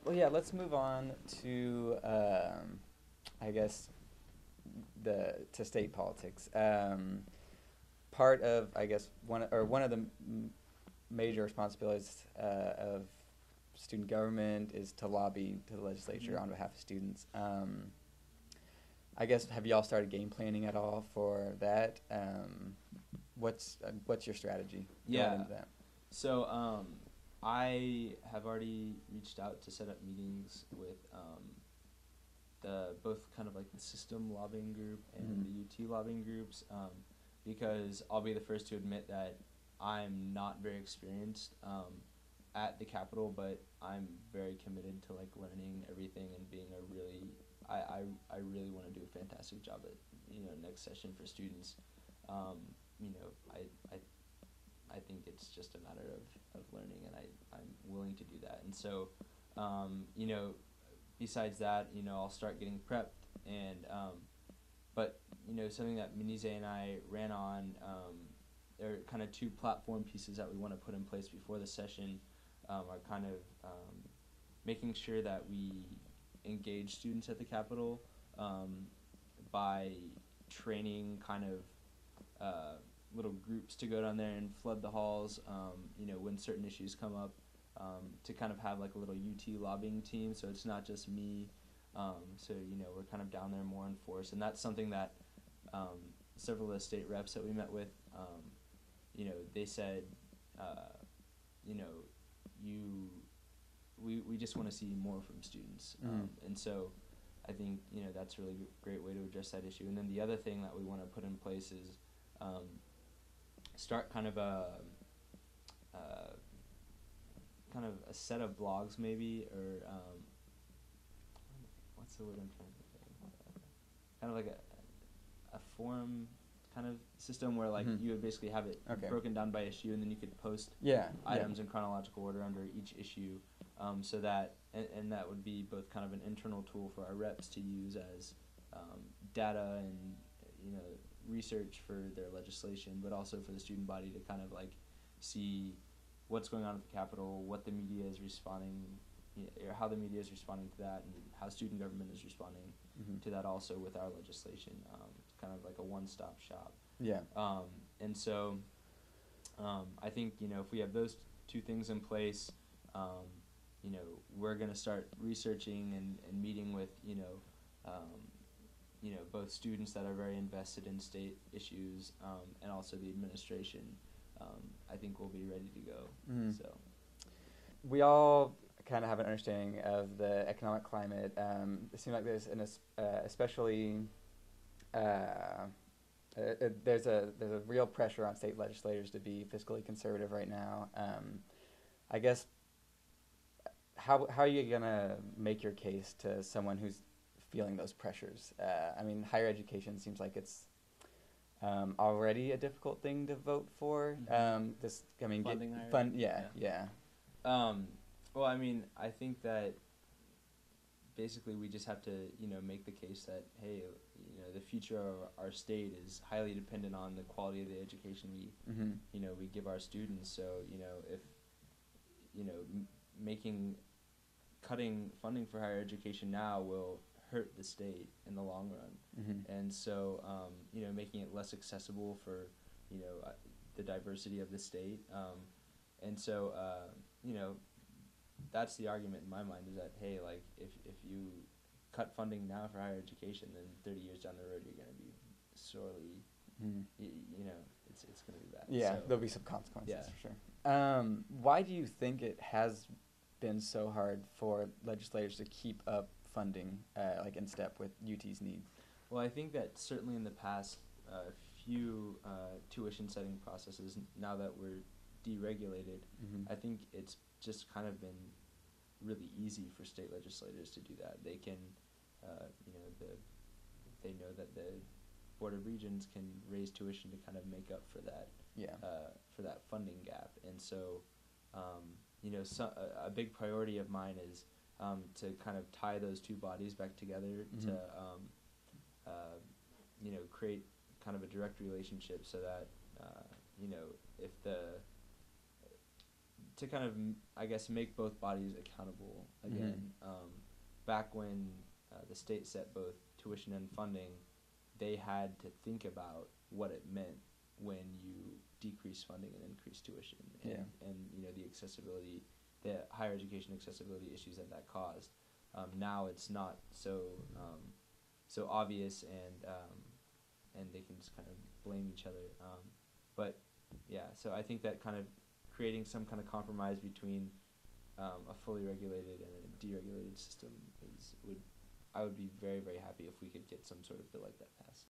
Well, yeah, let's move on to, I guess, to state politics. Part of, I guess, one of the major responsibilities of student government is to lobby to the legislature on behalf of students. I guess, have y'all started game planning at all for that? What's your strategy going Yeah. into that? So I have already reached out to set up meetings with the both kind of like the system lobbying group and the UT lobbying groups, because I'll be the first to admit that I'm not very experienced at the Capitol, but I'm very committed to like learning everything and being a really I really want to do a fantastic job at next session for students. Um, you know I think it's just a matter of learning, and I'm willing to do that. And so, besides that, I'll start getting prepped. And but something that Minize and I ran on, there are kind of two platform pieces that we want to put in place before the session, are kind of making sure that we engage students at the Capitol by training kind of little groups to go down there and flood the halls, when certain issues come up, to kind of have like a little UT lobbying team, so it's not just me. So we're kind of down there more in force, and that's something that several of the state reps that we met with, they said, you know, you we just want to see more from students, and so I think that's a really great way to address that issue. And then the other thing that we want to put in place is start kind of a set of blogs maybe, or what's the word I'm trying to think? Kind of like a forum kind of system where like you would basically have it broken down by issue, and then you could post items in chronological order under each issue, so that and that would be both kind of an internal tool for our reps to use as data and research for their legislation, but also for the student body to kind of like see what's going on at the Capitol, what the media is responding, or how the media is responding to that, and how student government is responding to that also with our legislation. It's kind of like a one-stop shop. Yeah. And so I think, if we have those two things in place, we're going to start researching and meeting with, both students that are very invested in state issues, and also the administration. I think we'll be ready to go. So we all kind of have an understanding of the economic climate. It seems like there's especially there's a real pressure on state legislators to be fiscally conservative right now. I guess how are you gonna make your case to someone who's feeling those pressures? I mean, higher education seems like it's already a difficult thing to vote for. Funding yeah. Well, I mean, I think that basically we just have to, make the case that, hey, the future of our state is highly dependent on the quality of the education we give our students. So, if, cutting funding for higher education now will hurt the state in the long run. And so, making it less accessible for, the diversity of the state. And so, that's the argument in my mind, is that, hey, like, if you cut funding now for higher education, then 30 years down the road you're going to be sorely, it's going to be bad. Yeah, so, there'll be some consequences for sure. Why do you think it has been so hard for legislators to keep up funding, like in step with UT's needs? Well, I think that certainly in the past few tuition setting processes, now that we're deregulated, I think it's just kind of been really easy for state legislators to do that. They can, they know that the Board of Regents can raise tuition to kind of make up for that, for that funding gap. And so, a big priority of mine is to kind of tie those two bodies back together, to create kind of a direct relationship, so that if to kind of I guess make both bodies accountable again. Back when the state set both tuition and funding, they had to think about what it meant when you decrease funding and increase tuition, and you know the accessibility, the higher education accessibility issues that caused. Now it's not so so obvious, and they can just kind of blame each other. But yeah, so I think that kind of creating some kind of compromise between a fully regulated and a deregulated system I would be very, very happy if we could get some sort of bill like that passed.